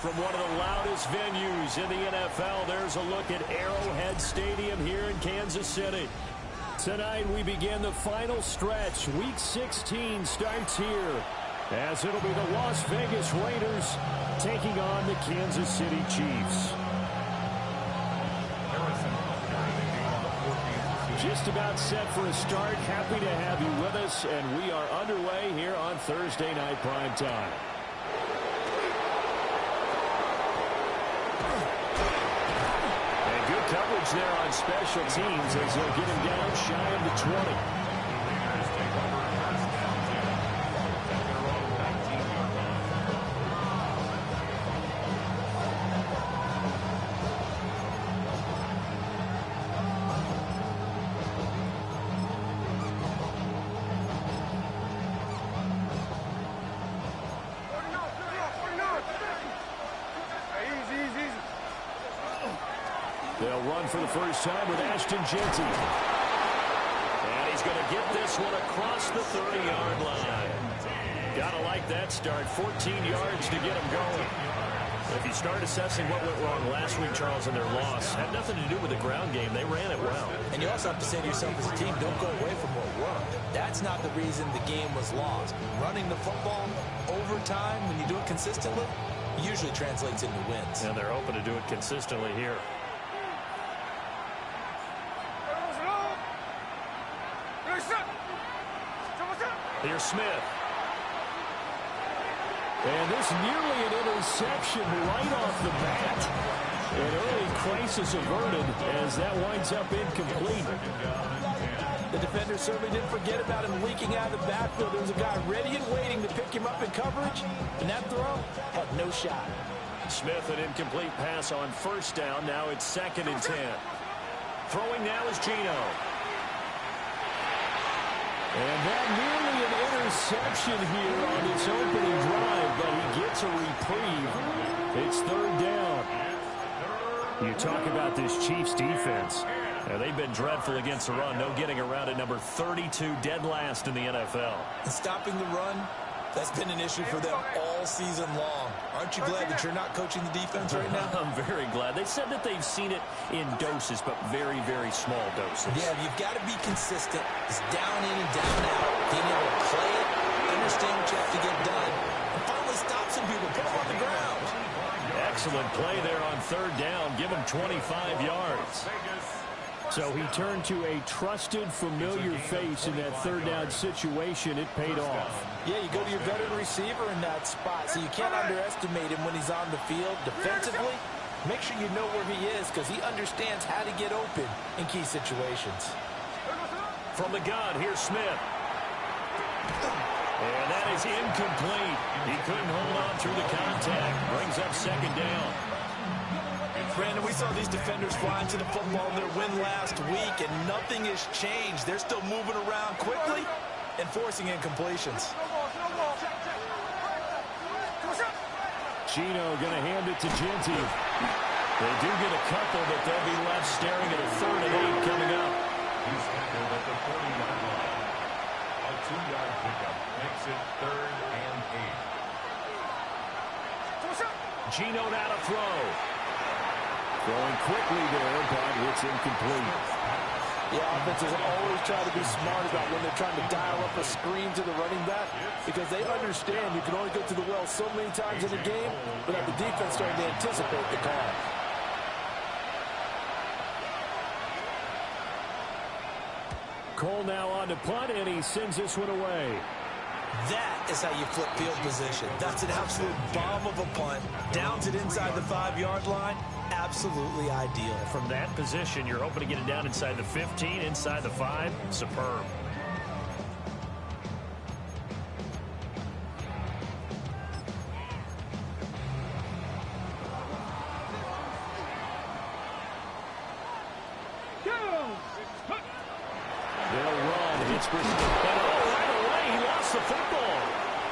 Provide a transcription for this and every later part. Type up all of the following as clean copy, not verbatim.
from one of the loudest venues in the NFL. There's a look at Arrowhead Stadium here in Kansas City. Tonight we begin the final stretch. Week 16 starts here, as it'll be the Las Vegas Raiders taking on the Kansas City Chiefs. Just about set for a start. Happy to have you with us, and we are underway here on Thursday Night Prime Time. And good coverage there on special teams as they'll get him down shy of the 20. They'll run for the first time with Ashton Jeanty. And he's going to get this one across the 30-yard line. Gotta like that start. 14 yards to get him going. If you start assessing what went wrong last week, Charles, in their loss, had nothing to do with the ground game. They ran it well. And you also have to say to yourself as a team, don't go away from what worked. That's not the reason the game was lost. Running the football over time, when you do it consistently, usually translates into wins. And they're hoping to do it consistently here. Here's Smith. And this nearly an interception right off the bat. An early crisis averted as that winds up incomplete. The defender certainly didn't forget about him leaking out of the backfield. There was a guy ready and waiting to pick him up in coverage, and that throw had no shot. Smith, an incomplete pass on first down. Now it's 2nd and 10. Throwing now is Geno. And that nearly an interception here on its opening drive, but he gets a reprieve. It's 3rd down. You talk about this Chiefs defense. Now, they've been dreadful against the run. No getting around at number 32, dead last in the NFL. And stopping the run, that's been an issue for them all season long. Aren't you glad that you're not coaching the defense right now? I'm very glad. They said that they've seen it in doses, but very, very small doses. Yeah, you've got to be consistent. It's down in and down out. Being able to play it, understand what you have to get done, and finally stop some people, put them on the ground. Excellent play there on 3rd down. Give him 25 yards. So he turned to a trusted, familiar face in that 3rd down situation. It paid off. Yeah, you go to your veteran receiver in that spot, so you can't underestimate him when he's on the field defensively. Make sure you know where he is because he understands how to get open in key situations. From the gun, here's Smith. And that is incomplete. He couldn't hold on through the contact. Brings up 2nd down. Brandon, we saw these defenders fly into the football in their win last week, and nothing has changed. They're still moving around quickly and forcing incompletions. Geno going to hand it to Jeanty. They do get a couple, but they'll be left staring at a 3rd and 8 coming up. He's tackled at the 40-yard line. A 2-yard pickup makes it 3rd and 8. Geno now to throw. Going quickly there, but it's incomplete. The offenses always try to be smart about when they're trying to dial up a screen to the running back because they understand you can only go to the well so many times in a game without the defense starting to anticipate the call. Cole now on to punt, and he sends this one away. That is how you flip field position. That's an absolute bomb of a punt. Downs it inside the 5-yard line. Absolutely ideal. From that position, you're hoping to get it down inside the 15, inside the 5. Superb. They'll run. It's right away, he lost the football.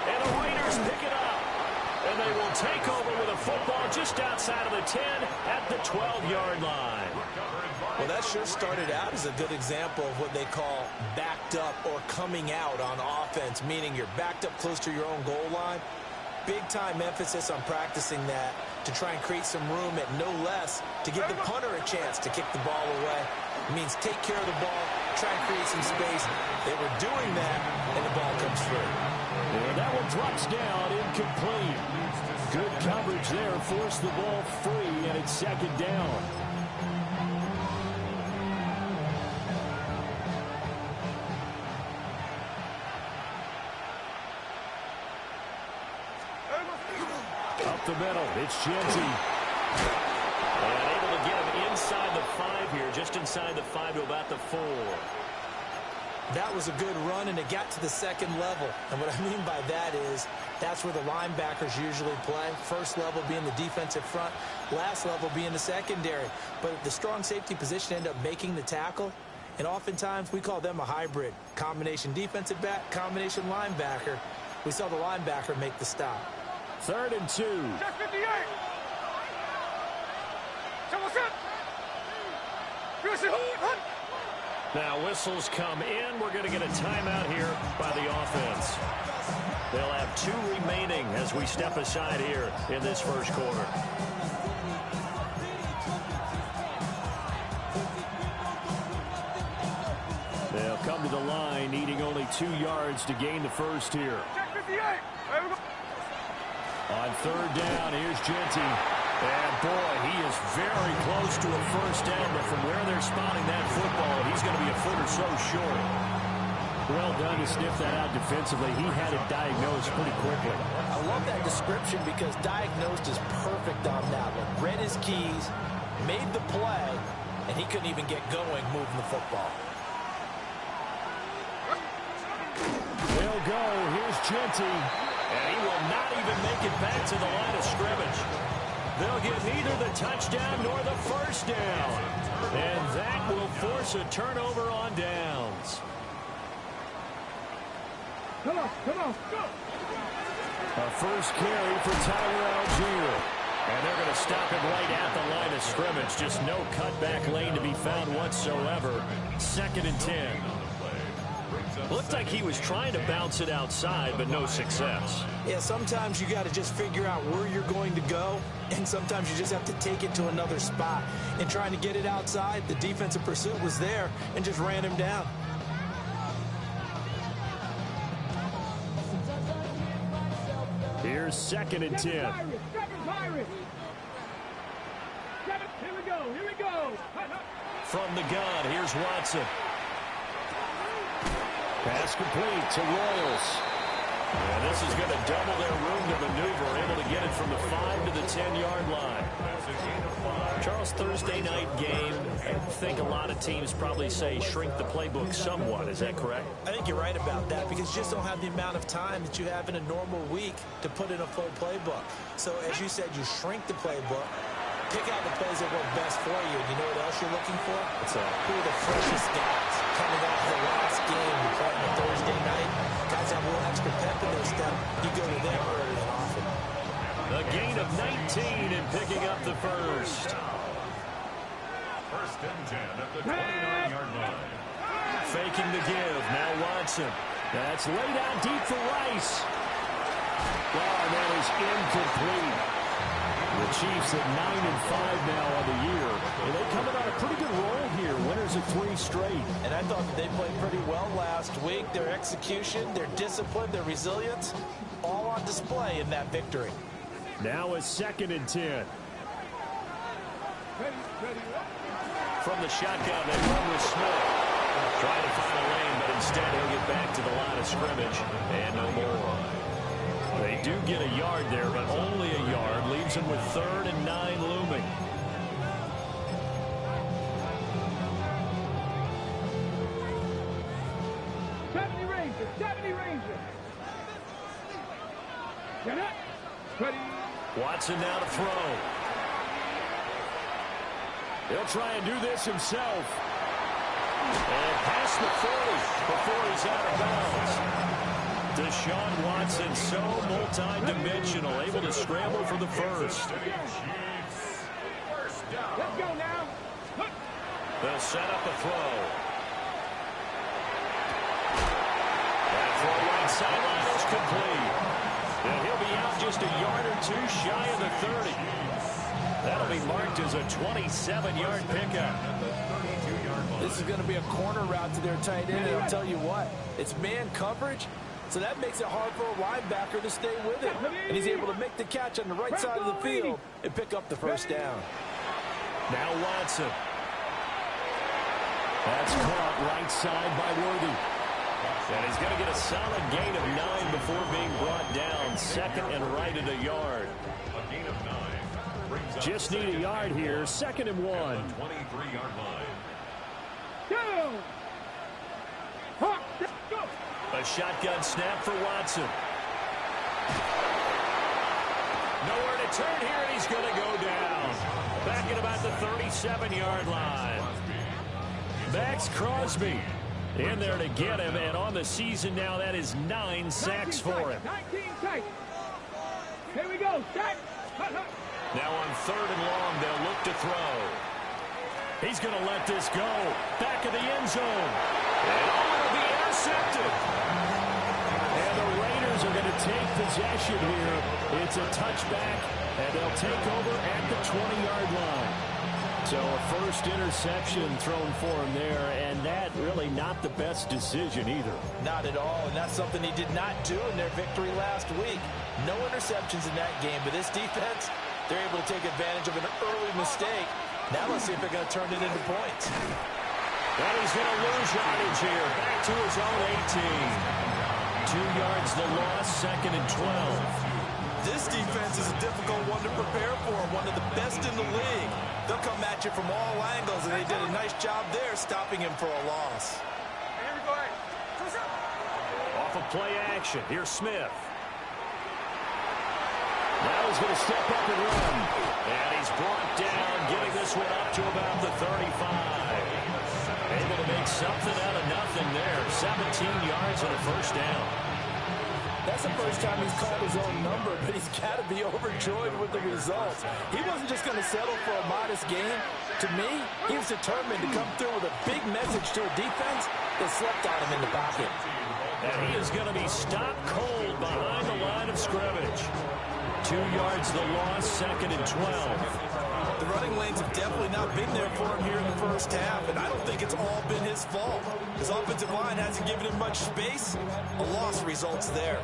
And the Raiders pick it up. And they will take over with a football just outside of the 10 at the 12-yard line. Well, that sure started out as a good example of what they call backed up or coming out on offense, meaning you're backed up close to your own goal line. Big-time emphasis on practicing that to try and create some room at no less to give the punter a chance to kick the ball away. It means take care of the ball, try and create some space. They were doing that, and the ball comes through. And that one drops down, incomplete. Good coverage there, forced the ball free, and it's second down. Up the middle, it's Genty. And able to get him inside the 5 here, just inside the 5 to about the 4. That was a good run, and it got to the second level. And what I mean by that is that's where the linebackers usually play. First level being the defensive front, last level being the secondary. But the strong safety position ended up making the tackle, and oftentimes we call them a hybrid. Combination defensive back, combination linebacker. We saw the linebacker make the stop. 3rd and 2. Check 58. Now whistles come in. We're going to get a timeout here by the offense. They'll have 2 remaining as we step aside here in this first quarter. They'll come to the line, needing only 2 yards to gain the first here. Check 58. On 3rd down, here's Genty. And, boy, he is very close to a first down, but from where they're spotting that football, he's going to be a foot or so short. Well done to sniff that out defensively. He had it diagnosed pretty quickly. I love that description because diagnosed is perfect on that one. Read his keys, made the play, and he couldn't even get going moving the football. They'll go. Here's Genty. And he will not even make it back to the line of scrimmage. They'll get neither the touchdown nor the first down. And that will force a turnover on downs. Come on, go. A first carry for Tyler Algier. And they're going to stop it right at the line of scrimmage. Just no cutback lane to be found whatsoever. 2nd and 10. Looked like he was trying to bounce it outside, but no success. Yeah, sometimes you got to just figure out where you're going to go, and sometimes you just have to take it to another spot. And trying to get it outside, the defensive pursuit was there and just ran him down. Here's 2nd and 10. Here we go. From the gun, here's Watson. Pass complete to Royals. And this is going to double their room to maneuver, able to get it from the 5 to the 10-yard line. Charles, Thursday night game, I think a lot of teams probably say shrink the playbook somewhat. Is that correct? I think you're right about that because you just don't have the amount of time that you have in a normal week to put in a full playbook. So, as you said, you shrink the playbook, pick out the plays that work best for you. And you know what else you're looking for? What's that? Who are the freshest guys coming off the last game you play on a Thursday night? Guys have a little extra pep in their step. You go to them early and often. A gain of 19 and picking up the first. 1st and 10 at the 29-yard line. Faking the give. Now Watson. That's laid out deep for Rice. Well, and that is incomplete. The Chiefs at 9-5 now on the year. And they coming on a pretty good roll here. Winners of 3 straight. And I thought that they played pretty well last week. Their execution, their discipline, their resilience, all on display in that victory. Now a 2nd and 10. From the shotgun, they run with Smith. Trying to find a lane, but instead he'll get back to the line of scrimmage. And no more. They do get a yard there, but only a yard. Leaves them with 3rd and 9 looming. Get it. Ready. Watson now to throw. He'll try and do this himself. And past the 40 before he's out of bounds. Deshaun Watson, so multi-dimensional, able to scramble for the first. Let's go now. They'll set up a throw. That throw right sideline is complete. And he'll be out just a yard or two shy of the 30. That'll be marked as a 27-yard pickup. This is going to be a corner route to their tight end, and I'll tell you what, it's man coverage, so that makes it hard for a linebacker to stay with it. And he's able to make the catch on the right side of the field and pick up the first down. Now Watson. That's caught right side by Worthy. And he's going to get a solid gain of 9 before being brought down. Second and right at a yard. A gain of 9. Just need a yard here. Second and 1. 23-yard line. Go! Hawk, go! A shotgun snap for Watson. Nowhere to turn here, and he's going to go down. Back at about the 37-yard line. Max Crosby in there to get him, and on the season now, that is 9 sacks for him. 19 tight. Here we go. Sack. Now on third and long, they'll look to throw. He's going to let this go. Back of the end zone. And it'll be intercepted. And the Raiders are going to take possession here. It's a touchback, and they'll take over at the 20-yard line. So a first interception thrown for him there, and that really not the best decision either. Not at all, and that's something he did not do in their victory last week. No interceptions in that game, but this defense, they're able to take advantage of an early mistake. Now let's see if they're going to turn it into points. And he's going to lose yardage here, back to his own 18. 2 yards the loss, second and 12. This defense is a difficult one to prepare for, one of the best in the league. They'll come at you from all angles, and they did a nice job there stopping him for a loss. Off of play action, here's Smith. Now he's going to step up and run. And he's brought down, getting this one up to about the 35. Able to make something out of nothing there. 17 yards and a first down. That's the first time he's called his own number, but he's got to be overjoyed with the results. He wasn't just going to settle for a modest game. To me, he was determined to come through with a big message to a defense that slept on him in the pocket. And he is going to be stopped cold behind the line of scrimmage. 2 yards the loss, second and 12. The running lanes have definitely not been there for him here in the first half, and I don't think it's all been his fault. His offensive line hasn't given him much space. A loss results there.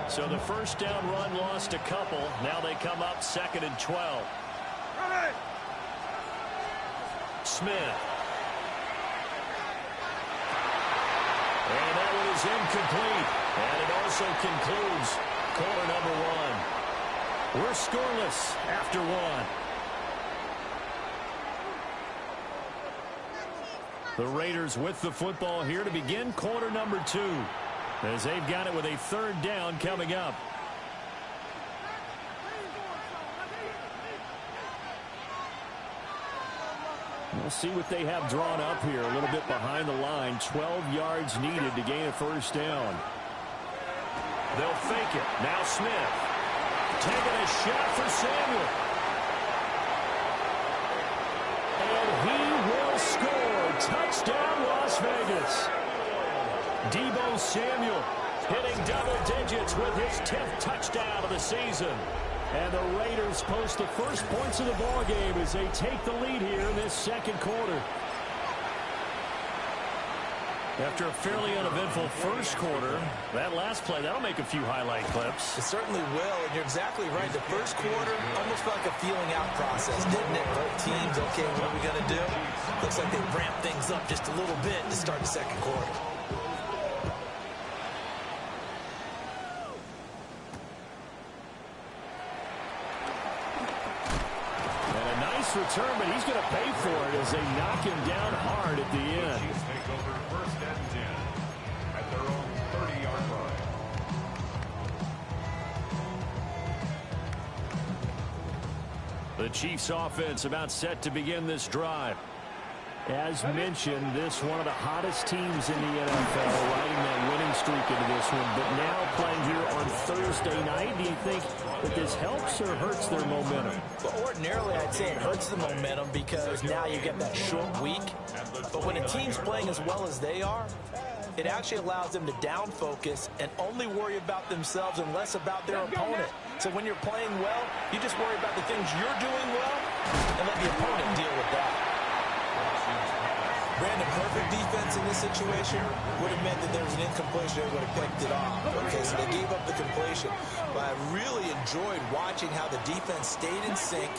So the first down run lost a couple. Now they come up second and 12. Smith. And that one is incomplete. And it also concludes quarter number 1. We're scoreless after 1. The Raiders with the football here to begin quarter number 2. As they've got it with a third down coming up. We'll see what they have drawn up here. A little bit behind the line. 12 yards needed to gain a first down. They'll fake it. Now Smith. Taking a shot for Samuel. And he will score. Touchdown, Las Vegas. Deebo Samuel hitting double digits with his 10th touchdown of the season. And the Raiders post the first points of the ballgame as they take the lead here in this second quarter. After a fairly uneventful first quarter, that last play, that'll make a few highlight clips. It certainly will, and you're exactly right. The first quarter, almost like a feeling out process, didn't it? Both teams, okay, what are we going to do? Looks like they ramped things up just a little bit to start the second quarter. Return, but he's going to pay for it as they knock him down hard at the end. Chiefs take over first and 10 at their own 30-yard line. The Chiefs offense about set to begin this drive. As mentioned, this one of the hottest teams in the NFL, riding that winning streak into this one, but now playing here on Thursday night. Do you think that this helps or hurts their momentum? Well, ordinarily, I'd say it hurts the momentum because now you get that short week. But when a team's playing as well as they are, it actually allows them to down focus and only worry about themselves and less about their opponent. So when you're playing well, you just worry about the things you're doing well and let the opponent deal with that. Brandon, perfect defense in this situation would have meant that there was an incompletion. They would have picked it off. Okay, so they gave up the completion. But I really enjoyed watching how the defense stayed in sync,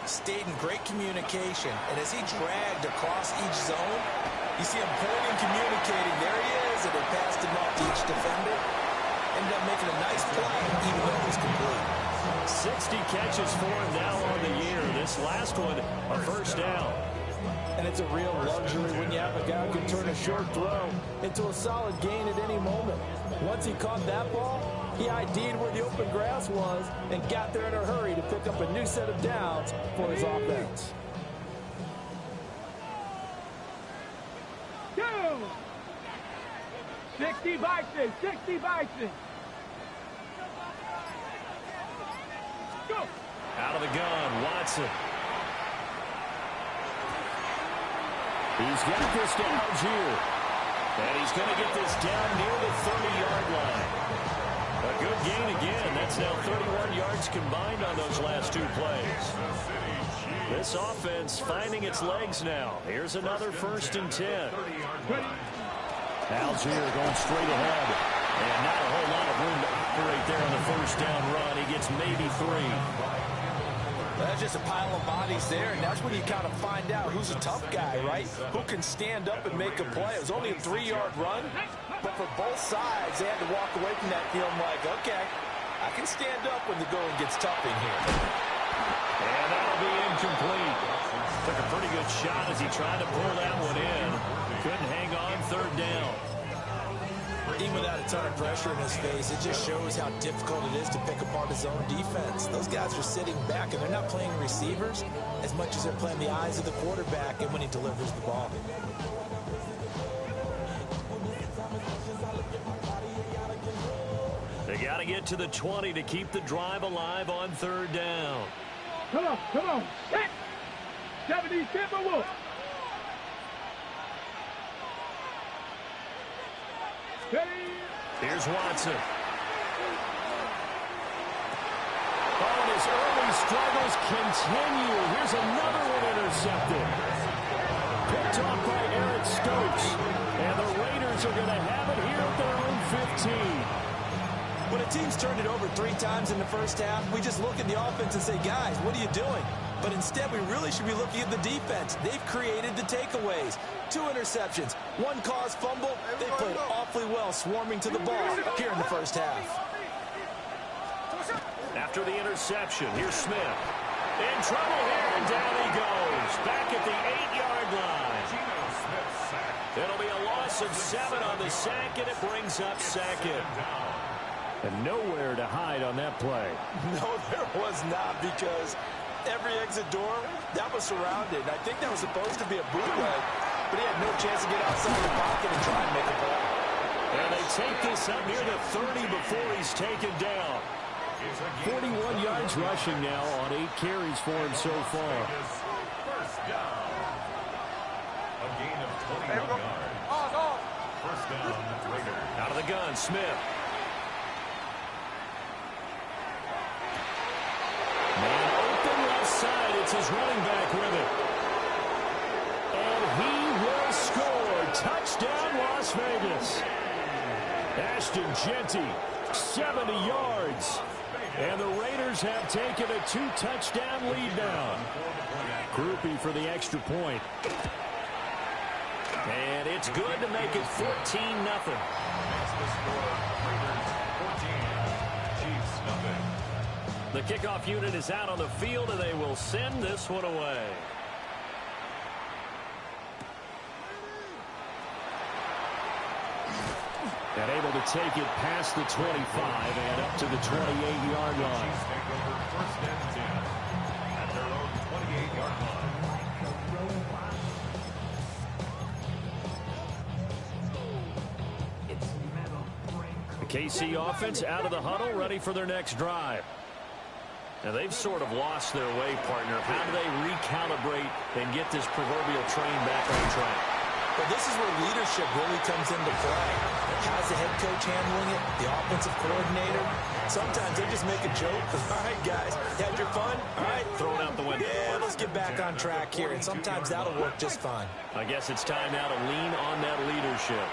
stayed in great communication. And as he dragged across each zone, you see him pointing, communicating. There he is, and they passed him off to each defender. Ended up making a nice play, even though it was complete. 60 catches for him now on the year. This last one, a first down. And it's a real luxury when you have a guy who can turn a short throw into a solid gain at any moment. Once he caught that ball, he ID'd where the open grass was and got there in a hurry to pick up a new set of downs for his offense. 2. 60 Bison, 60 Bison. Go. Out of the gun, Watson. He's got this to Algier. And he's going to get this down near the 30-yard line. A good gain again. That's now 31 yards combined on those last 2 plays. This offense finding its legs now. Here's another 1st and 10. Algier going straight ahead. And not a whole lot of room to operate there on the first down run. He gets maybe 3. That's just a pile of bodies there, and that's when you kind of find out who's a tough guy, right? Who can stand up and make a play. It was only a 3-yard run, but for both sides, they had to walk away from that feeling like, okay, I can stand up when the going gets tough in here. And that'll be incomplete. Took a pretty good shot as he tried to pull that one in. Couldn't hang on, 3rd down. Even without a ton of pressure in his face, it just shows how difficult it is to pick apart his own defense. Those guys are sitting back, and they're not playing receivers as much as they're playing the eyes of the quarterback and when he delivers the ball. They got to get to the 20 to keep the drive alive on 3rd down. Come on, come on. Set. 70 Timberwolves. Here's Watson. Oh, and his early struggles continue. Here's another one intercepted. Picked off by Eric Stokes. And the Raiders are going to have it here at their own 15. When a team's turned it over 3 times in the first half, we just look at the offense and say, guys, what are you doing? But instead, we really should be looking at the defense. They've created the takeaways. 2 interceptions, 1 caused fumble. They played awfully well swarming to the ball here in the first half. After the interception, here's Smith. In trouble here, and down he goes. Back at the 8-yard line. It'll be a loss of 7 on the sack, and it brings up 2nd. And nowhere to hide on that play. No, there was not, because every exit door, that was surrounded. I think that was supposed to be a bootleg, but he had no chance to get outside the pocket and try and make a play. And they take this up near the 30 before he's taken down. 41 yards rushing now on 8 carries for him so far. First down. A gain of 21 yards. First down, Raiders. Out of the gun, Smith. Man open left side. It's his running back with it. And he will score. Touchdown, Las Vegas. Ashton Jeanty, 70 yards. And the Raiders have taken a 2-touchdown lead now. Groupie for the extra point. And it's good to make it 14-0. That's the score. Raiders 14. Chiefs nothing. The kickoff unit is out on the field, and they will send this one away. And able to take it past the 25 and up to the 28-yard line. Chiefs take over 1st and 10 at their own 28-yard line. The KC offense out of the huddle, ready for their next drive. Now, they've sort of lost their way, partner. How do they recalibrate and get this proverbial train back on track? Well, this is where leadership really comes into play. How's the head coach handling it? The offensive coordinator? Sometimes they just make a joke. All right, guys, had your fun? All right. Throw it out the window. Yeah, let's get back on track here, and sometimes that'll work just fine. I guess it's time now to lean on that leadership.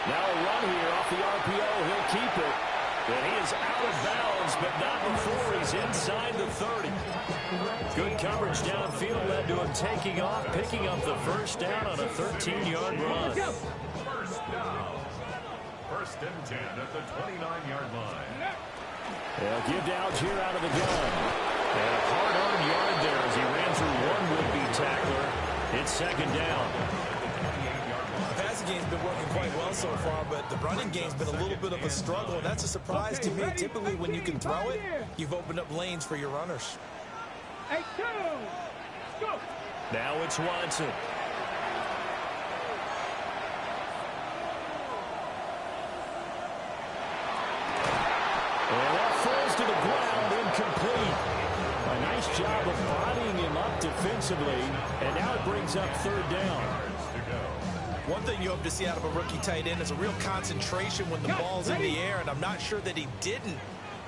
Now a run here off the RPO. He'll keep it. And he is out of bounds, but not before he's inside the 30. Good coverage downfield led to him taking off, picking up the first down on a 13-yard run. First down. First and 10 at the 29-yard line. They'll give to Algier out of the gun. And a hard-earned yard there as he ran through one would-be tackler. It's second down. The passing game's been working quite well so far, but the running game's been a little bit of a struggle, and that's a surprise to me. Typically, when you can throw it, you've opened up lanes for your runners. Go. Now it's Watson. And that falls to the ground, incomplete. A nice job of bodying him up defensively, and now it brings up third down. One thing you hope to see out of a rookie tight end is a real concentration when the ball's in the air, and I'm not sure that he didn't,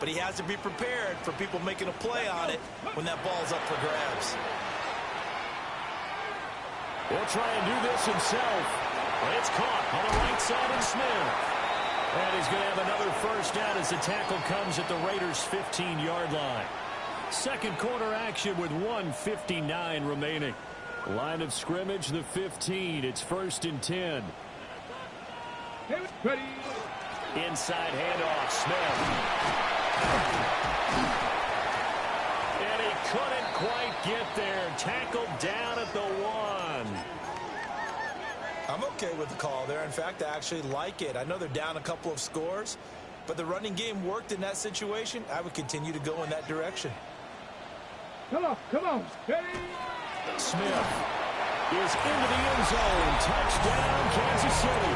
but he has to be prepared for people making a play on it when that ball's up for grabs. He'll try and do this himself. It's caught on the right side of Smith. And he's going to have another first down as the tackle comes at the Raiders' 15-yard line. Second quarter action with 1:59 remaining. Line of scrimmage, the 15. It's first and 10. Ready. Inside handoff, Smith. And he couldn't quite get there. Tackled down at the 1. I'm okay with the call there. In fact, I actually like it. I know they're down a couple of scores, but the running game worked in that situation. I would continue to go in that direction. Come on. Ready. Smith is into the end zone. Touchdown, Kansas City.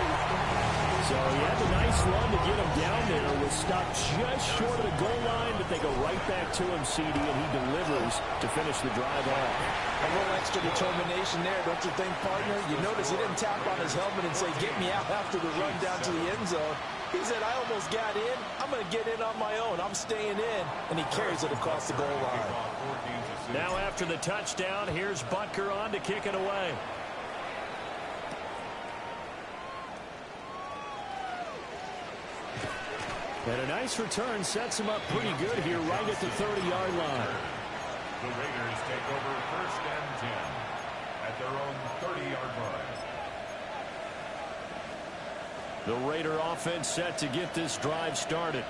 So he had a nice run to get him down there. Was stopped just short of the goal line, but they go right back to him, CD, and he delivers to finish the drive off. A little extra determination there, don't you think, partner? You notice he didn't tap on his helmet and say, get me out after the run down to the end zone. He said, I almost got in. I'm going to get in on my own. I'm staying in. And he carries it across the goal line. Now after the touchdown, here's Butker on to kick it away. And a nice return sets him up pretty good here right at the 30-yard line. The Raiders take over first and 10 at their own 30-yard line. The Raider offense set to get this drive started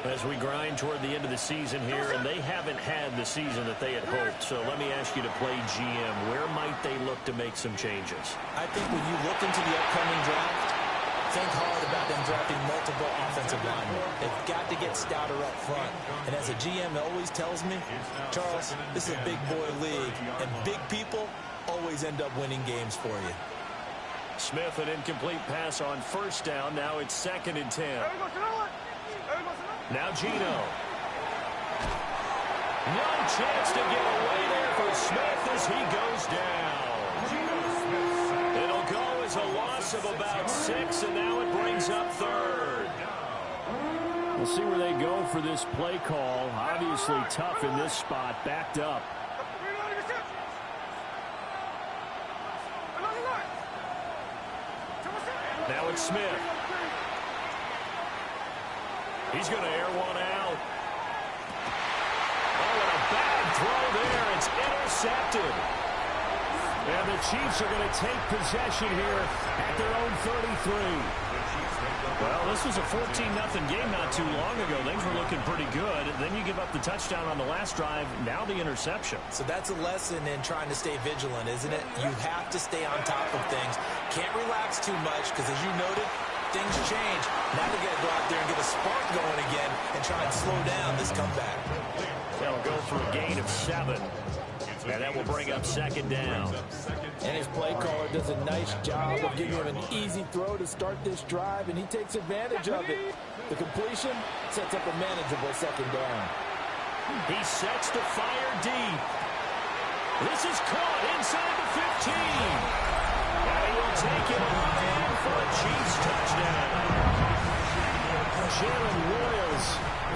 as we grind toward the end of the season here, and they haven't had the season that they had hoped. So let me ask you to play GM. Where might they look to make some changes? I think when you look into the upcoming draft, think hard about them drafting multiple offensive linemen. They've got to get stouter up front. And as a GM always tells me, Charles, this is a big boy league, and big people always end up winning games for you. Smith, an incomplete pass on first down. Now it's second and 10. Now Gino. No chance to get away there for Smith as he goes down. It'll go as a loss of about 6, and now it brings up third. We'll see where they go for this play call. Obviously tough in this spot, backed up. Now it's Smith. He's going to air one out. Oh, and a bad throw there. It's intercepted. And the Chiefs are going to take possession here at their own 33. Well, this was a 14-0 game not too long ago. Things were looking pretty good. Then you give up the touchdown on the last drive. Now the interception. So that's a lesson in trying to stay vigilant, isn't it? You have to stay on top of things. Can't relax too much because, as you noted, things change. Now they got to go out there and get a spark going again and try and slow down this comeback. They'll go for a gain of 7. And that will bring up second down. And his play caller does a nice job of giving him an easy throw to start this drive, and he takes advantage of it. The completion sets up a manageable second down. He sets to fire deep. This is caught inside the 15. And take it on in for a Chiefs touchdown. Jalen Royals,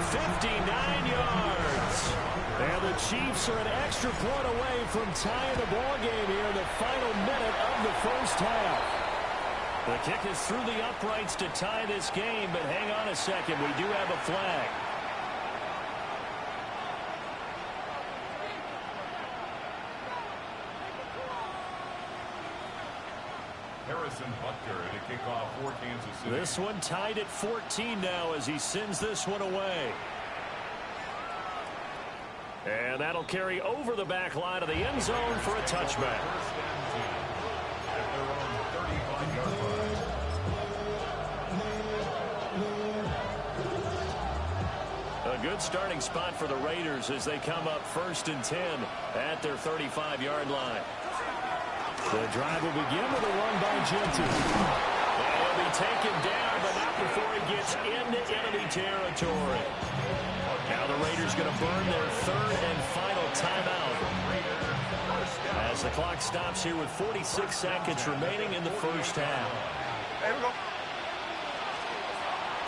59 yards. And the Chiefs are an extra point away from tying the ball game here in the final minute of the first half. The kick is through the uprights to tie this game, but hang on a second. We do have a flag. Harrison Butker to kick off for Kansas City. This one tied at 14 now as he sends this one away. And that'll carry over the back line of the end zone for a touchback. First and 10 at their own 35-yard line. A good starting spot for the Raiders as they come up 1st and 10 at their 35-yard line. The drive will begin with a run by Genty. He'll be taken down, but not before he gets into enemy territory. Now the Raiders going to burn their 3rd and final timeout as the clock stops here with 46 seconds remaining in the first half.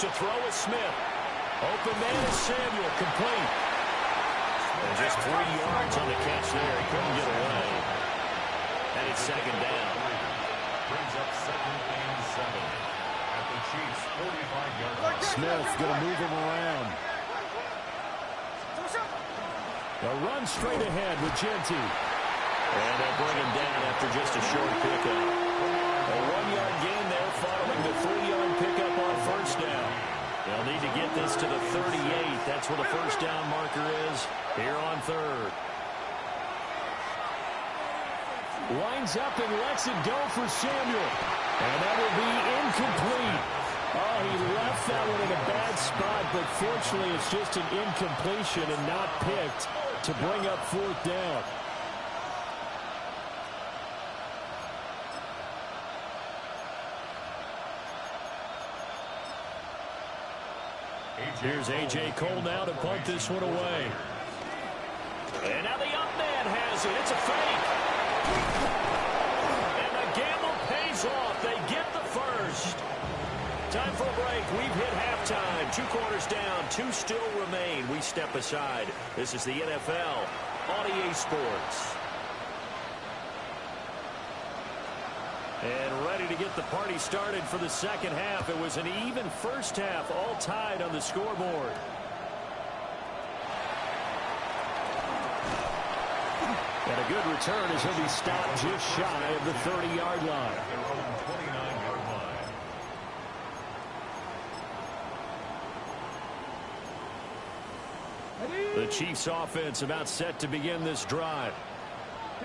To throw is Smith. Open man is Samuel, complete. And just 3 yards on the catch there. He couldn't get away. And it's 2nd down. Brings up 2nd and 7 at the Chiefs' 45-yard line. Smith going to move him around. A run straight ahead with Genty. And they'll bring him down after just a short pickup. A 1-yard gain there following the 3-yard pickup on 1st down. They'll need to get this to the 38. That's where the 1st down marker is here on 3rd. Lines up and lets it go for Samuel. And that will be incomplete. Oh, he left that one in a bad spot, but fortunately it's just an incompletion and not picked to bring up 4th down. Here's A.J. Cole now to punt this one away. And now the up man has it. It's a fake. And the gamble pays off. They get the first. Time for a break. We've hit halftime. 2 quarters down. 2 still remain. We step aside. This is the NFL on EA Sports. And ready to get the party started for the second half. It was an even first half, all tied on the scoreboard. And a good return as he'll be stopped just shy of the 30-yard line. The Chiefs offense about set to begin this drive.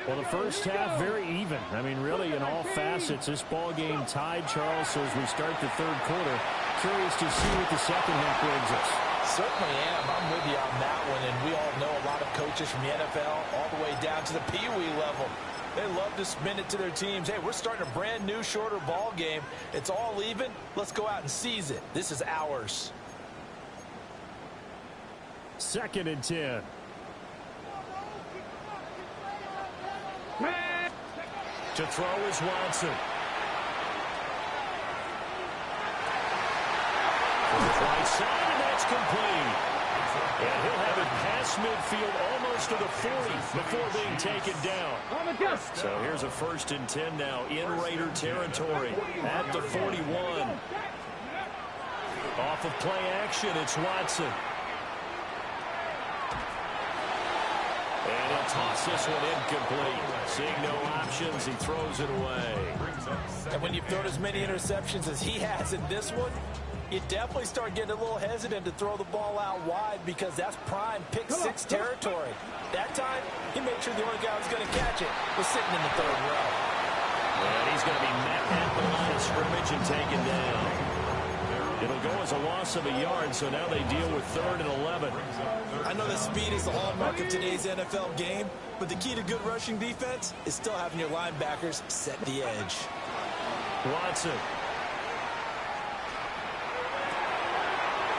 Well, the first half very even. I mean, really in all facets, this ball game tied, Charles. So as we start the 3rd quarter, curious to see what the second half brings us. Certainly am. I'm with you on that one. And we all know a lot of coaches from the NFL all the way down to the Pee-wee level. They love to spin it to their teams. Hey, we're starting a brand new, shorter ball game. It's all even. Let's go out and seize it. This is ours. 2nd and 10. To throw is Watson. Right side, and that's complete. And he'll have it past midfield almost to the 40 before being taken down. So here's a 1st and 10 now in Raider territory at the 41. Off of play action, it's Watson. And he'll toss this one incomplete. Seeing no options, he throws it away. And when you've thrown as many interceptions as he has in this one, you definitely start getting a little hesitant to throw the ball out wide because that's prime pick 6 territory. That time, he made sure the only guy who was going to catch it was sitting in the 3rd row. And he's going to be met at the line of scrimmage and taken down. It'll go as a loss of a yard, so now they deal with 3rd and 11. I know that speed is the hallmark of today's NFL game, but the key to good rushing defense is still having your linebackers set the edge. Watson.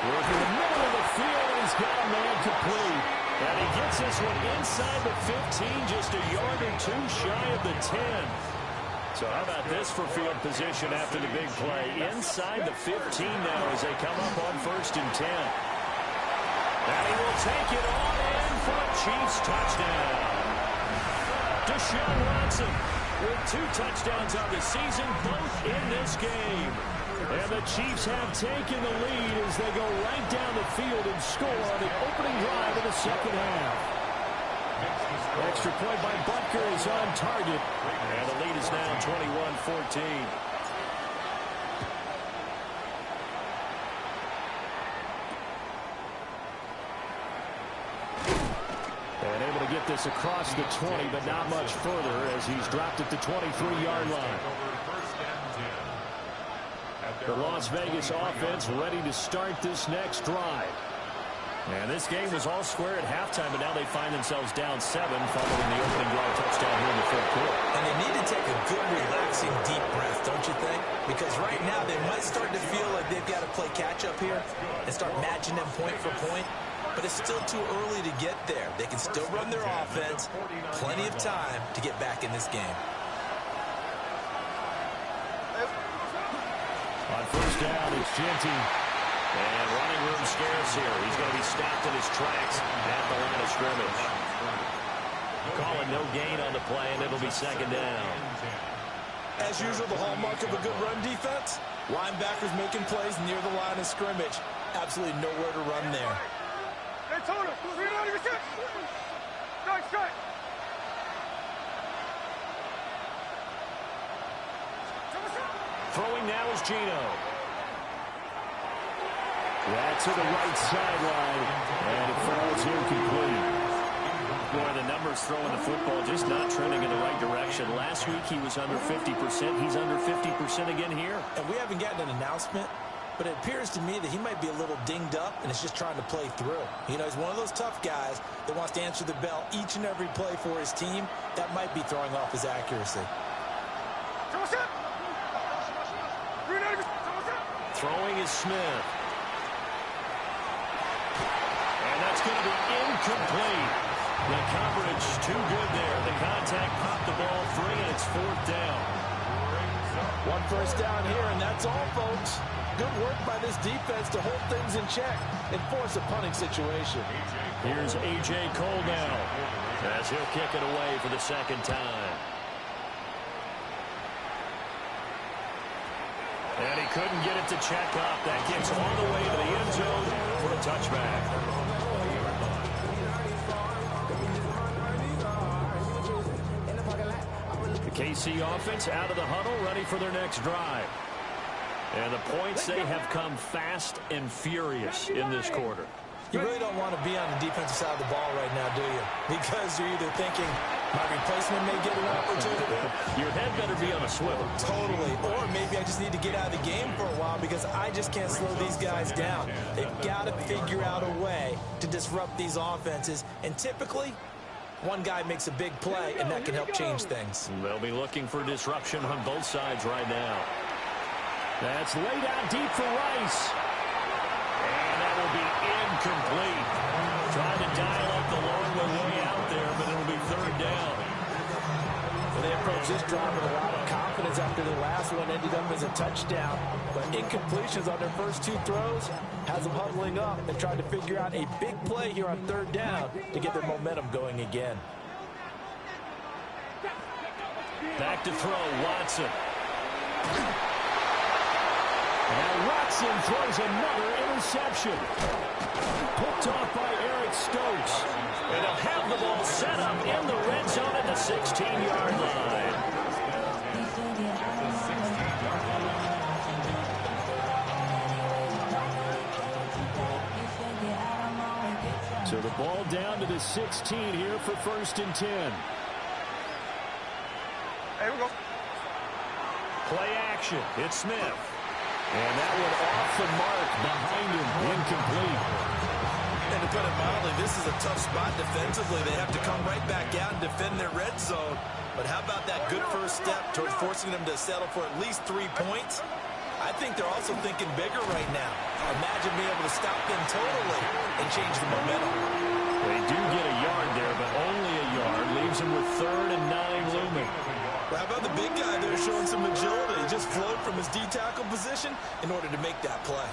Working the middle of the field, and he's got a man complete. And he gets this one inside the 15, just a yard or 2 shy of the 10. So how about this for field position after the big play? Inside the 15 now as they come up on 1st and 10. And he will take it on in for a Chiefs touchdown. Deshaun Watson with 2 touchdowns on the season, both in this game. And the Chiefs have taken the lead as they go right down the field and score on the opening drive of the second half. Extra point by Butker is on target. And the lead is now 21-14. And able to get this across the 20, but not much further as he's dropped at the 23-yard line. The Las Vegas offense ready to start this next drive. And this game was all square at halftime, but now they find themselves down 7 following the opening drive touchdown here in the 3rd quarter. And they need to take a good, relaxing, deep breath, don't you think? Because right now they might start to feel like they've got to play catch-up here and start matching them point for point. But it's still too early to get there. They can still run their offense. Plenty of time to get back in this game. On 1st down, it's Genty. And running room scarce here. He's going to be stopped in his tracks at the line of scrimmage. Calling no gain on the play, and it'll be 2nd down. As usual, the hallmark of a good run defense, linebackers making plays near the line of scrimmage. Absolutely nowhere to run there. Throwing now is Geno. That's to the right sideline, and it falls incomplete. Boy, the numbers throwing the football just not trending in the right direction. Last week he was under 50%. He's under 50% again here. And we haven't gotten an announcement, but it appears to me that he might be a little dinged up and is just trying to play through. You know, he's one of those tough guys that wants to answer the bell each and every play for his team. That might be throwing off his accuracy. Throwing is Smith. And that's going to be incomplete. The coverage too good there. The contact popped the ball free, and it's 4th down. 1 first down here, and that's all, folks. Good work by this defense to hold things in check and force a punting situation. Here's A.J. Cole now as he'll kick it away for the 2nd time. And he couldn't get it to check up. That gets all the way to the end zone for a touchback. The KC offense out of the huddle, ready for their next drive. And the points, they have come fast and furious in this quarter. You really don't want to be on the defensive side of the ball right now, do you? Because you're either thinking, my replacement may get an opportunity. Your head better be on a swivel. Totally. Or maybe I just need to get out of the game for a while because I just can't slow these guys down. They've got to figure out a way to disrupt these offenses. And typically, one guy makes a big play, and that can help change things. They'll be looking for disruption on both sides right now. That's laid out deep for Rice. And that will be incomplete. Trying to dial up the long way out there, but it'll be 3rd down. Well, they approach this drive with a lot of confidence after the last one ended up as a touchdown. But incompletions on their first 2 throws has them huddling up and trying to figure out a big play here on 3rd down to get their momentum going again. Back to throw, Watson. And Watson throws another interception. Picked off by Eric Stokes. And he'll have the ball set up in the red zone at the 16-yard line. So the ball down to the 16 here for 1st and 10. Here we go. Play action. It's Smith. And that one off the mark behind him. Incomplete. And to put it mildly, this is a tough spot defensively. They have to come right back out and defend their red zone. But how about that good first step towards forcing them to settle for at least 3 points? I think they're also thinking bigger right now. Imagine being able to stop them totally and change the momentum. They do get a yard there, but only a yard. Leaves them with 3rd and 9 looming. Well, how about the big guy there showing some agility? He just flowed from his D-tackle position in order to make that play.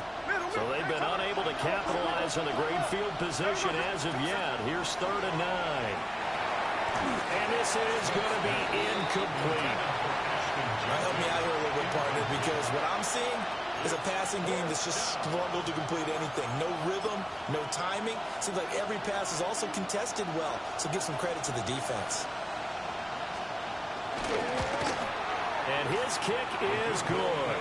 So they've been unable to capitalize on the great field position as of yet. Here's 3rd and 9. And this is going to be incomplete. Help me out here a little bit, partner, because what I'm seeing is a passing game that's just struggled to complete anything. No rhythm, no timing. Seems like every pass is also contested well, so give some credit to the defense. And his kick is good.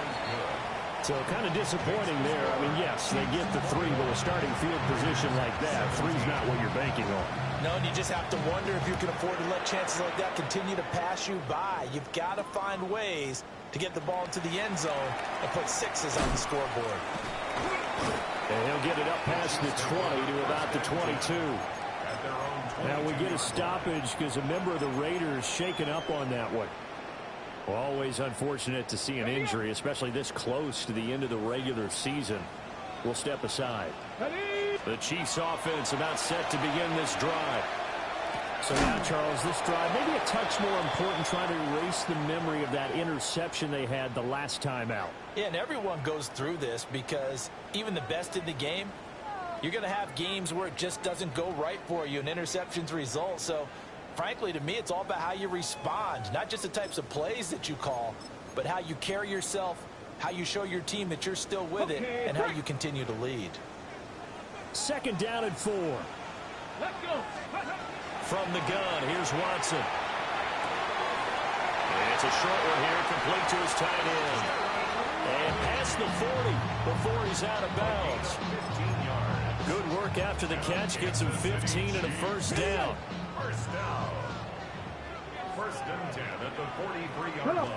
So kind of disappointing there. I mean, yes, they get the 3, but a starting field position like that, 3's not what you're banking on. No, and you just have to wonder if you can afford to let chances like that continue to pass you by. You've got to find ways to get the ball into the end zone and put 6s on the scoreboard. And he'll get it up past the 20 to about the 22. Now we get a stoppage because a member of the Raiders shaken up on that one. Well, always unfortunate to see an injury, especially this close to the end of the regular season. We'll step aside. The Chiefs offense about set to begin this drive. So now, Charles, this drive maybe a touch more important, trying to erase the memory of that interception they had the last time out. Yeah, and everyone goes through this because even the best in the game, you're going to have games where it just doesn't go right for you and interceptions result. So, frankly, to me, it's all about how you respond, not just the types of plays that you call, but how you carry yourself, how you show your team that you're still with it, and how you continue to lead. 2nd down and 4. Let's go. From the gun, here's Watson. And it's a short one here, complete to his tight end. And past the 40 before he's out of bounds. Good work after the catch, gets him 15 and a 1st down. First down. 1st and 10 at the 43-yard line.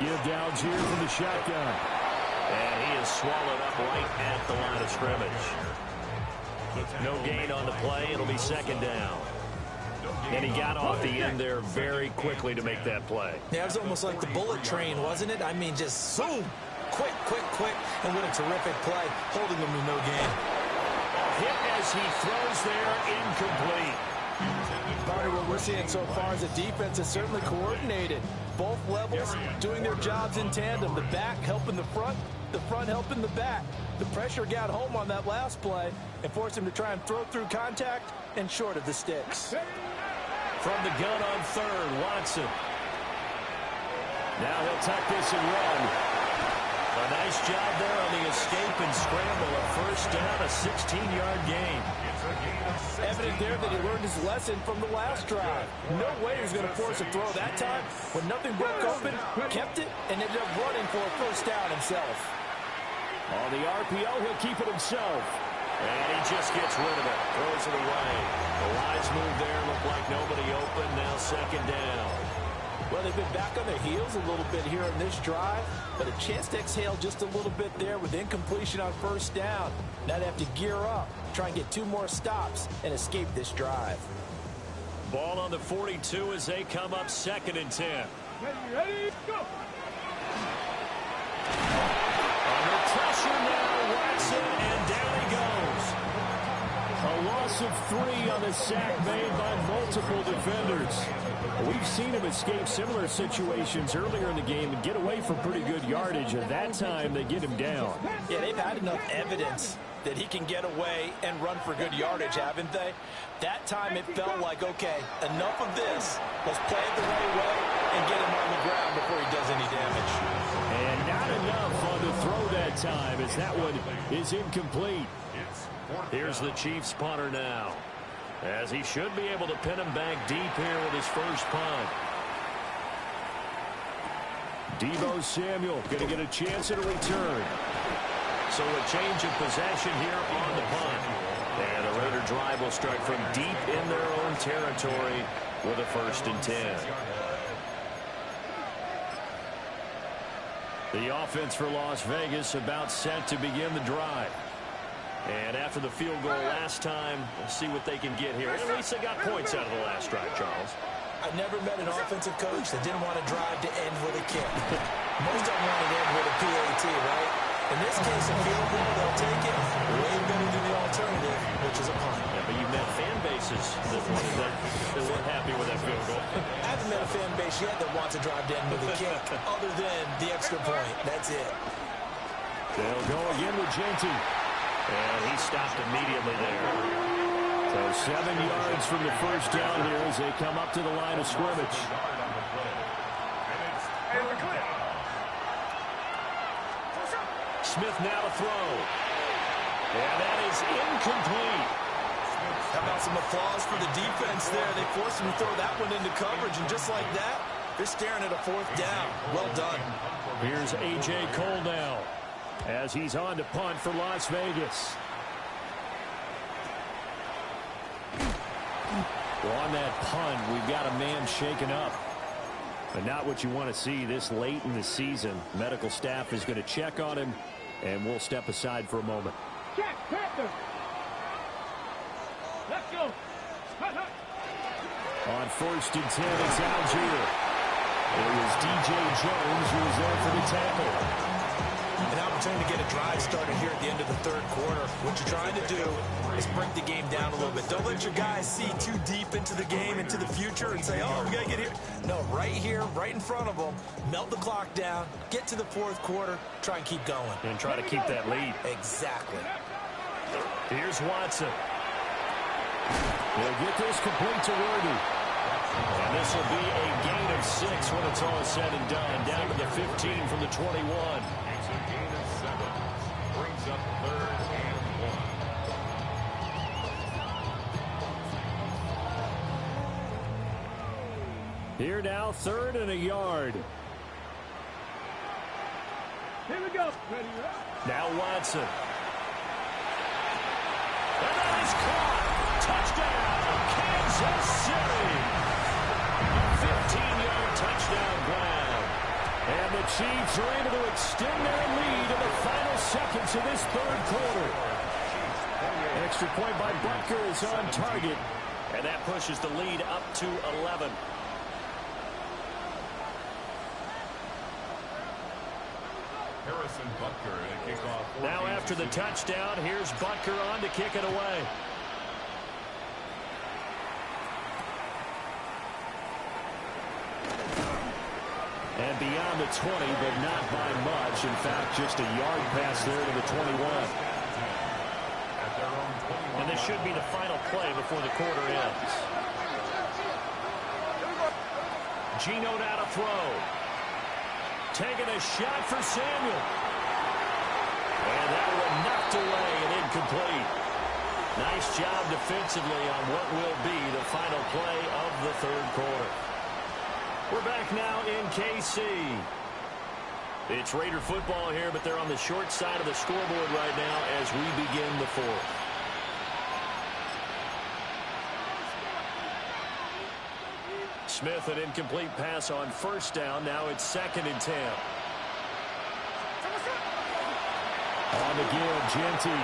Give Downs here from the shotgun. And he is swallowed up right at the line of scrimmage. No gain on the play. It'll be 2nd down. And he got off the end there very quickly to make that play. Yeah, it was almost like the bullet train, wasn't it? I mean, just zoom. Quick, and what a terrific play, holding them to no gain. Hit as he throws there, incomplete. Carter, what we're seeing so far is the defense is certainly coordinated. Both levels doing their jobs in tandem. The back helping the front helping the back. The pressure got home on that last play and forced him to try and throw through contact and short of the sticks. From the gun on 3rd, Watson. Now he'll tuck this and run. A nice job there on the escape and scramble. A 1st down, a 16-yard gain. Evident there that he learned his lesson from the last drive. No way he was going to force a throw that time. When nothing broke open, kept it, and ended up running for a 1st down himself. On the RPO, he'll keep it himself. And he just gets rid of it. Throws it away. The wise move there. Looked like nobody open. Now 2nd down. Well, they've been back on their heels a little bit here in this drive, but a chance to exhale just a little bit there with incompletion on 1st down. Now they have to gear up, try and get 2 more stops, and escape this drive. Ball on the 42 as they come up 2nd and 10. Ready, go. Under pressure now, Watson, and down he goes. A loss of 3 on the sack made by multiple defenders. We've seen him escape similar situations earlier in the game and get away from pretty good yardage, and that time they get him down. Yeah, they've had enough evidence that he can get away and run for good yardage, haven't they? That time it felt like, okay, enough of this. Let's play it the right way and get him on the ground before he does any damage. And not enough on the throw that time, as that one is incomplete. Here's the Chiefs punter now, as he should be able to pin him back deep here with his 1st punt. Deebo Samuel going to get a chance at a return. So a change of possession here on the punt. And the Raider drive will start from deep in their own territory with a 1st and 10. The offense for Las Vegas about set to begin the drive. And after the field goal last time, we'll see what they can get here. At least they got points out of the last drive, Charles. I've never met an offensive coach that didn't want to drive to end with a kick. Most of them want to end with a PAT, right? In this case, a field goal, they'll take it. Way better than the alternative, which is a punt. Yeah, but you've met fan bases that weren't happy with that field goal. I haven't met a fan base yet that wants to drive to end with a kick other than the extra point. That's it. They'll go again with Genty. And he stopped immediately there. So 7 yards from the first down here as they come up to the line of scrimmage. Smith now to throw. And that is incomplete. How about some applause for the defense there? They forced him to throw that one into coverage, and just like that, they're staring at a fourth down. Well done. Here's A.J. Cole now as he's on to punt for Las Vegas. Well, on that punt, we've got a man shaken up. But not what you want to see this late in the season. Medical staff is going to check on him, and we'll step aside for a moment. Check, Panther. Let's go. On 1st and 10, it's Algier. It was D.J. Jones who was there for the tackle. An opportunity to get a drive started here at the end of the third quarter. What you're trying to do is break the game down a little bit. Don't let your guys see too deep into the game, into the future, and say, oh, we got to get here. No, right here, right in front of them, melt the clock down, get to the fourth quarter, try and keep going. And try to keep that lead. Exactly. Here's Watson. He'll get this complete to Worthy. And this will be a gain of 6 when it's all said and done. Down to the 15 from the 21. It's a gain of 7. Brings up 3rd and 1. Here now, 3rd and a yard. Here we go. Ready, up. Now Watson. And that is caught. Touchdown, Kansas City. A 15-yard touchdown grab. And the Chiefs are able to extend their lead in the final seconds of this third quarter. Extra point by Butker is on target. And that pushes the lead up to 11. Harrison Butker in a kickoff. Now after the touchdown, here's Butker on to kick it away. And beyond the 20, but not by much. In fact, just a yard pass there to the 21. And this should be the final play before the quarter ends. Gino now to throw. Taking a shot for Samuel. And that one knocked away and incomplete. Nice job defensively on what will be the final play of the third quarter. We're back now in KC. It's Raider football here, but they're on the short side of the scoreboard right now as we begin the fourth. Smith, an incomplete pass on first down. Now it's 2nd and 10. On the give, Genty.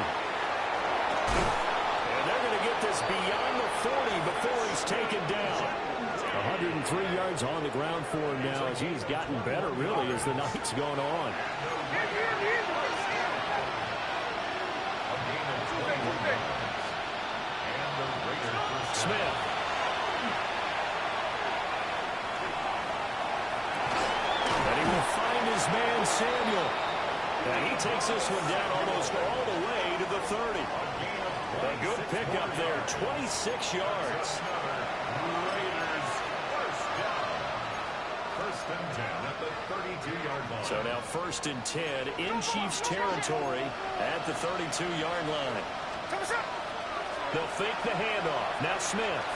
And they're going to get this beyond the 40 before he's taken down. 103 yards on the ground for him now as he's gotten better, really, as the night's gone on. Smith. And he will find his man, Samuel. And he takes this one down almost all the way to the 30. A good pickup there, 26 yards. So now 1st and 10 in Chiefs territory at the 32-yard line. They'll fake the handoff. Now Smith.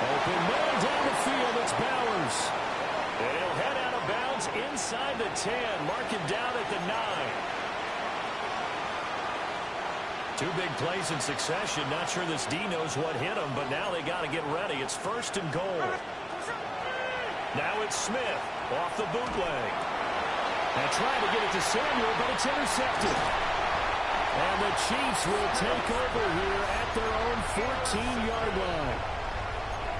Open man down the field. It's Bowers. And he'll head out of bounds inside the 10. Mark him down at the 9. 2 big plays in succession. Not sure this D knows what hit him, but now they got to get ready. It's 1st and goal. Now it's Smith off the bootleg. And trying to get it to Samuel, but it's intercepted. And the Chiefs will take over here at their own 14-yard line.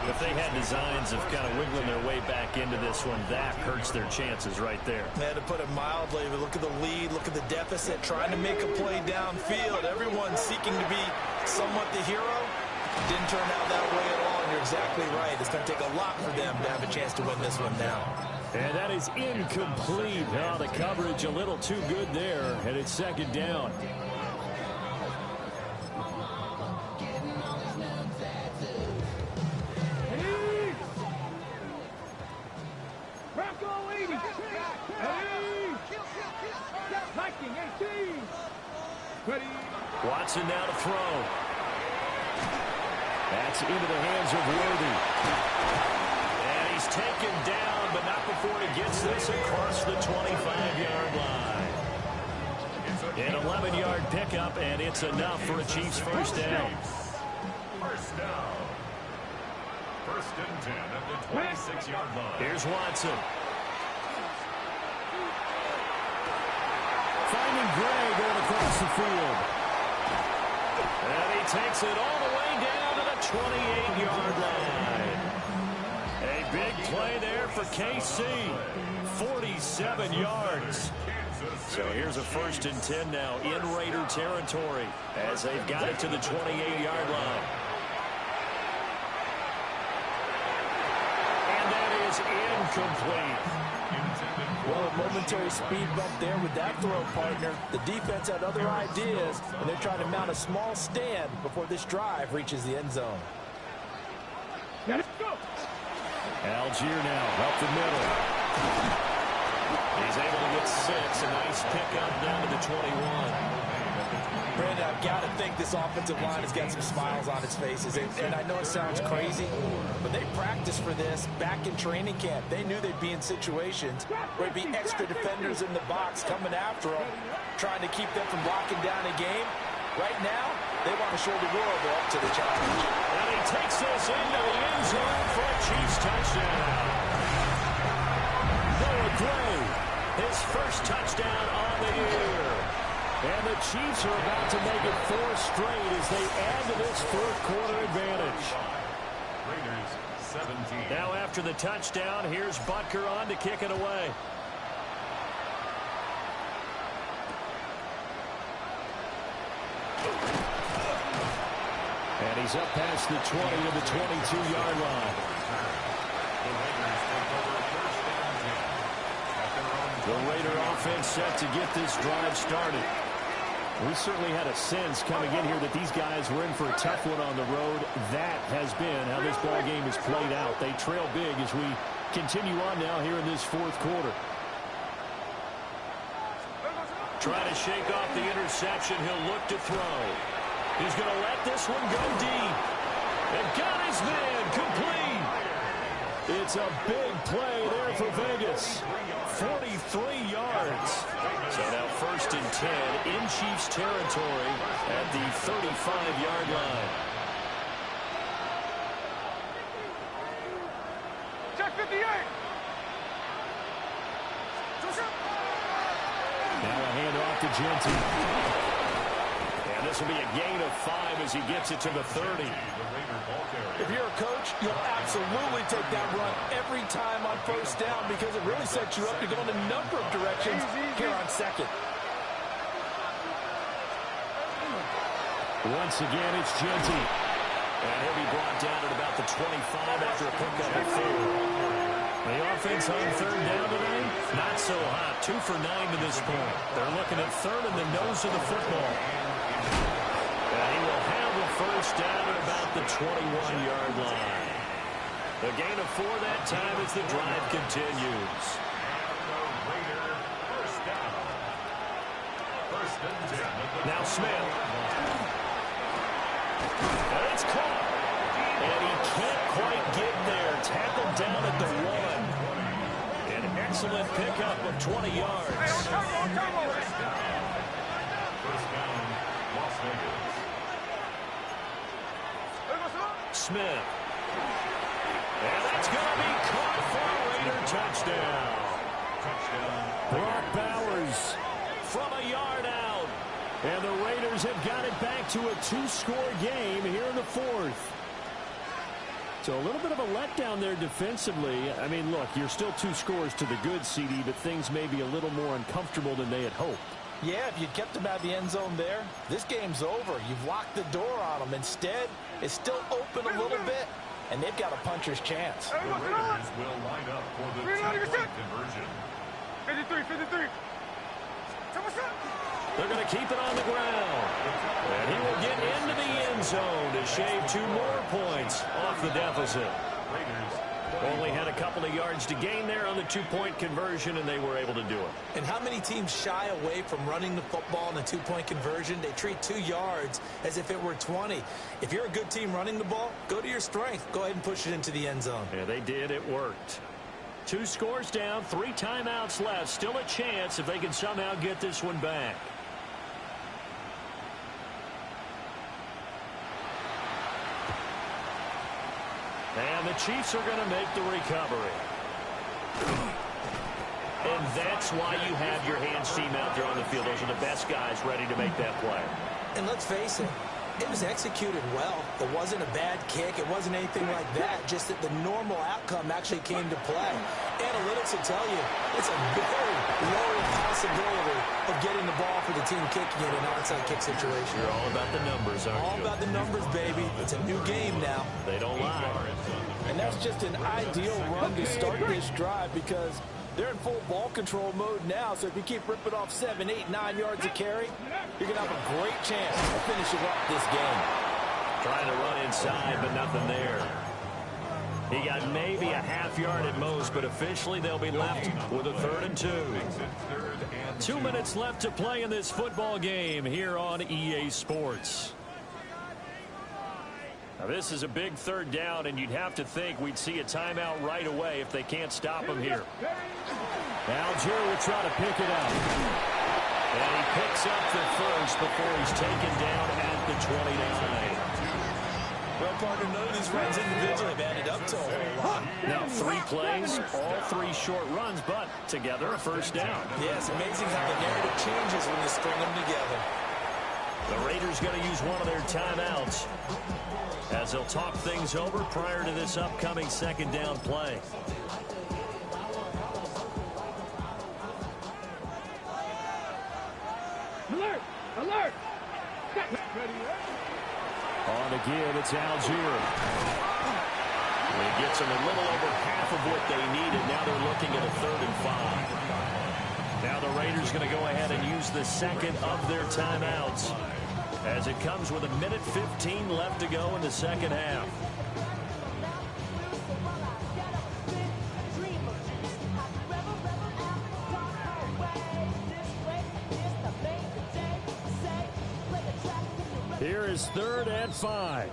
If they had designs of kind of wiggling their way back into this one, that hurts their chances right there. Yeah, to put it mildly, look at the lead, look at the deficit, trying to make a play downfield. Everyone seeking to be somewhat the hero. Didn't turn out that way at all, and you're exactly right. It's going to take a lot for them to have a chance to win this one now. And that is incomplete. Oh, the coverage a little too good there, and it's second down. Watson now to throw. That's into the hands of Worthy. And he's taken down, but not before he gets this across the 25-yard line. An 11-yard pickup, and it's enough for a Chiefs first down. First down. First and 10 at the 26-yard line. Here's Watson. Finding Gray going across the field. And he takes it all the way down to the 28-yard line. A big play there for KC. 47 yards. So here's a first and 10 now in Raider territory as they've got it to the 28-yard line. And that is incomplete. Well, a momentary speed bump there with that throw, partner. The defense had other ideas, and they're trying to mount a small stand before this drive reaches the end zone. Algier now up the middle. He's able to get 6. A nice pickup down to the 21. Brandon, I've got to think this offensive line has got some smiles on its faces. And I know it sounds crazy, but they practiced for this back in training camp. They knew they'd be in situations where there'd be extra defenders in the box coming after them, trying to keep them from locking down a game. Right now, they want to show the world they're up to the challenge. And he takes this into the end zone for a Chiefs touchdown. Noah Gray, his first touchdown on the year. And the Chiefs are about to make it 4 straight as they add to this fourth-quarter advantage. Raiders 17. Now after the touchdown, here's Butker on to kick it away. And he's up past the 20 to the 22-yard line. The Raider offense set to get this drive started. We certainly had a sense coming in here that these guys were in for a tough one on the road. That has been how this ball game is played out. They trail big as we continue on now here in this fourth quarter. Trying to shake off the interception. He'll look to throw. He's going to let this one go deep. And got his man complete. It's a big play there for Vegas. 43 yards. So now first and 10 in Chiefs territory at the 35-yard line. Check 58. Now a handoff to Genty. And this will be a gain of 5 as he gets it to the 30. If you're a coach, you'll absolutely take that run every time on first down because it really sets you up to go in a number of directions here on second. Once again, it's Genty. And he'll be brought down at about the 25 after a pickup of 4. The offense on third down today, not so hot. 2 for 9 to this point. They're looking at third in the nose of the football. And he will have the first down at about the 21-yard line. The gain of 4 that time as the drive continues. Now Smith. And it's caught. And he can't quite get there. Tackled down at the 1. An excellent pickup of 20 yards. First down, Las Vegas. Smith. And that's going to be caught for a Raider touchdown. Brock Bowers from a yard out. And the Raiders have got it back to a 2-score game here in the fourth. So a little bit of a letdown there defensively. I mean, look, you're still 2 scores to the good, CD, but things may be a little more uncomfortable than they had hoped. Yeah, if you'd kept them out of the end zone there, this game's over. You've locked the door on them. Instead, it's still open a little bit, and they've got a puncher's chance. The Raiders will line up for the 2-point conversion. 53. They're going to keep it on the ground. And he will get into the end zone to shave 2 more points off the deficit. Only had a couple of yards to gain there on the 2-point conversion, and they were able to do it. And how many teams shy away from running the football in a 2-point conversion? They treat 2 yards as if it were 20. If you're a good team running the ball, go to your strength. Go ahead and push it into the end zone. Yeah, they did. It worked. 2 scores down, 3 timeouts left. Still a chance if they can somehow get this one back. And the Chiefs are going to make the recovery. And that's why you have your hands team out there on the field. Those are the best guys ready to make that play. And let's face it, it was executed well. It wasn't a bad kick. It wasn't anything like that. Just that the normal outcome actually came to play. Analytics will tell you it's a very low possibility of getting the ball for the team kicking in an onside kick situation. You're all about the numbers, aren't you? All about the numbers, baby. It's a new game now. They don't lie. And that's just an ideal run to start this drive because they're in full ball control mode now. So if you keep ripping off 7, 8, 9 yards of carry, you're going to have a great chance of finishing off this game. Trying to run inside, but nothing there. He got maybe a half yard at most, but officially they'll be left with a 3rd and 2. 2 minutes left to play in this football game here on EA Sports. Now this is a big 3rd down, and you'd have to think we'd see a timeout right away if they can't stop him here. Algier will try to pick it up. And he picks up the first before he's taken down at the 29. Well, partner, none of these runs individually have added up to a whole lot. Now 3 plays, all 3 short runs, but together a 1st down. Yeah, it's amazing how the narrative changes when you string them together. The Raiders going to use one of their timeouts as they'll talk things over prior to this upcoming 2nd down play. Alert! Alert! On again, it's Algier. It gets them a little over half of what they needed. Now they're looking at a 3rd and 5. Now the Raiders going to go ahead and use the 2nd of their timeouts as it comes with 1:15 left to go in the 2nd half. Here is 3rd and 5.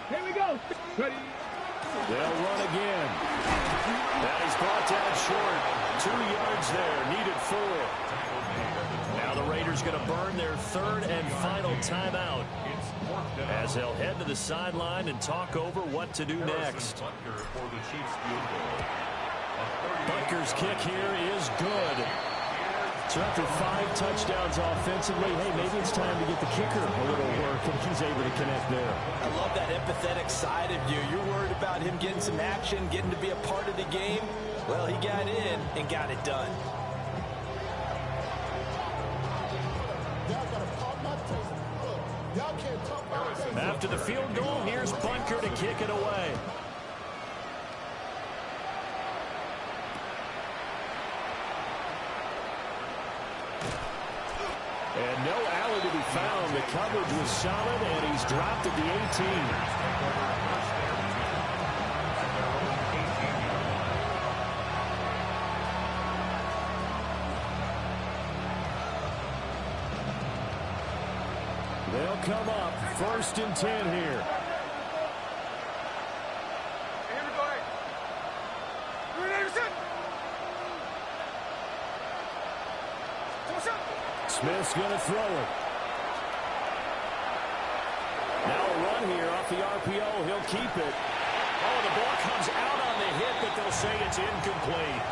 Here we go. Ready. They'll run again. And he's brought down short. 2 yards there. Needed 4. Now the Raiders going to burn their 3rd and final timeout as they'll head to the sideline and talk over what to do next. Butker's kick here is good. So after 5 touchdowns offensively, hey, maybe it's time to get the kicker a little work, and he's able to connect there. I love that empathetic side of you. You're worried about him getting some action, getting to be a part of the game. Well, he got in and got it done. After the field goal, here's Butker to kick it away. And no alley to be found. The coverage was solid, and he's dropped at the 18. They'll come up 1st and 10 here. Smith's going to throw it. Now a run here off the RPO. He'll keep it. Oh, the ball comes out on the hit, but they'll say it's incomplete.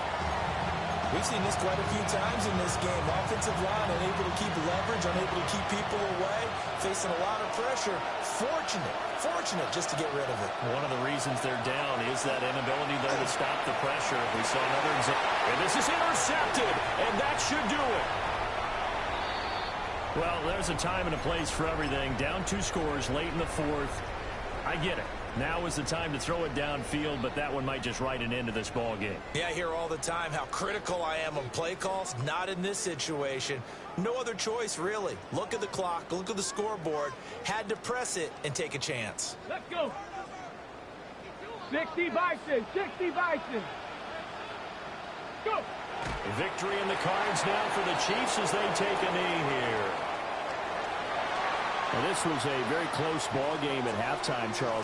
We've seen this quite a few times in this game. Offensive line unable to keep leverage, unable to keep people away, facing a lot of pressure. Fortunate just to get rid of it. One of the reasons they're down is that inability, though, to stop the pressure. We saw another example. And this is intercepted, and that should do it. Well, there's a time and a place for everything. Down 2 scores late in the 4th. I get it. Now is the time to throw it downfield, but that one might just write an end to this ball game. Yeah, I hear all the time how critical I am on play calls. Not in this situation. No other choice, really. Look at the clock, look at the scoreboard. Had to press it and take a chance. Let's go. 60 Bison. 60 Bison. Go. Victory in the cards now for the Chiefs as they take a knee here. Well, this was a very close ball game at halftime, Charles.